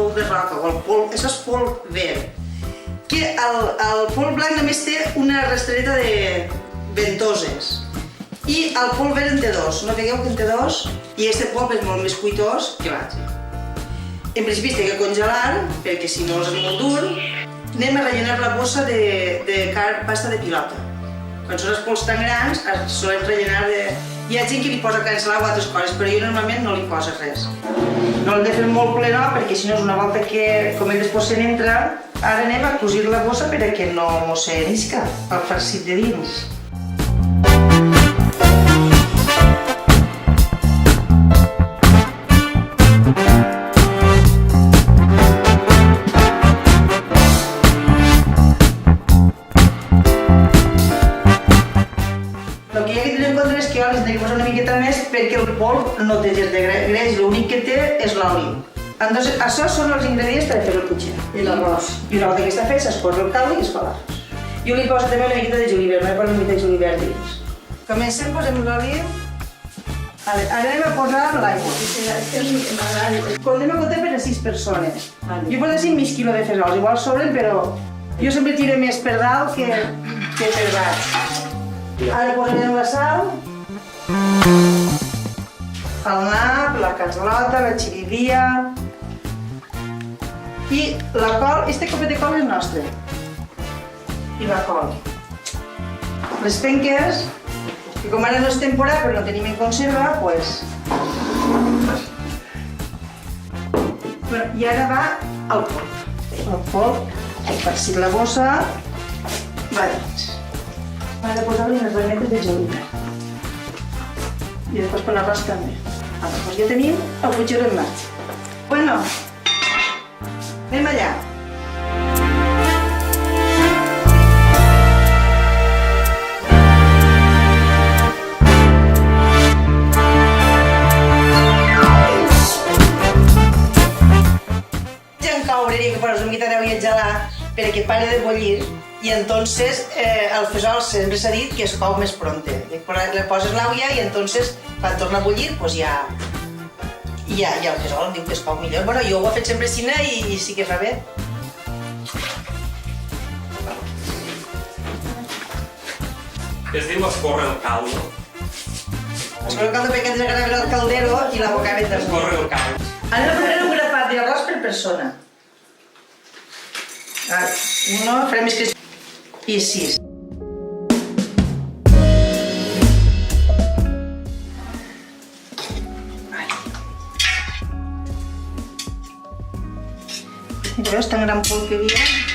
polp de roca o el polp, això és polp verd. Que el polp blanc només té una rastreta de ventoses i el polp verd en té dos, no veieu que en té dos? I aquest polp és molt més cuitós que l'altre. En principi es té que congelar, perquè si no és molt dur. Anem a rellenar la bossa de pasta de pilota. Quan són els polps tan grans, es solen rellenar de... Hi ha gent que li posa cansalada o altres coses, però jo normalment no li poso res. No l'hem de fer molt plenó, perquè si no és una volta que, com ell després se n'entra, ara anem a cosir la bossa perquè no mos se n'isca el farcit de dins. Una miqueta més perquè el polp no té gens de greix, l'únic que té és l'oli. Entonces, això són els ingredients per fer el putxet. I l'arròs. I una volta que està fet, es posa el caldo i es fa l'arròs. Jo li poso també una miqueta de julivert, m'he posat una miqueta de julivert dins. Comencem, posem l'oli. Ara anem a posar l'aigua. Anem a comptar per a 6 persones. Jo poso així mig quilo de fesols, igual sobren, però jo sempre tiro més per dalt que per baix. Ara posarem la sal, el nap, la cansalota, la xirivia i la col. Este copet de col és nostre. I la col. Les penques, que com ara no és temporada però no tenim en conserva, doncs... I ara va el polp. El polp, he farcit la bossa, va dins. M'ha de posar-li unes rametes de julivert. I després per l'arròs també. Doncs ja tenim el putxet en marxa. Bueno, anem allà. Ja en caureria que poses una miqueta d'aigua i gelar perquè pare de bullir. I entonces el fesol sempre s'ha dit que es cou més pronte. Le poses l'aulla i entonces quan torna a bullir pues ja el fesol diu que es cou millor. Bueno, jo ho he fet sempre així i sí que fa bé. Es diu escórrer el caldo. Escórrer el caldo perquè ens agrada el caldero i la boca ben desmut. Escórrer el caldo. Ara farem un grapat d'arròs per persona. Uno, farem més que... I 6. Veus tan gran polp que hi havia?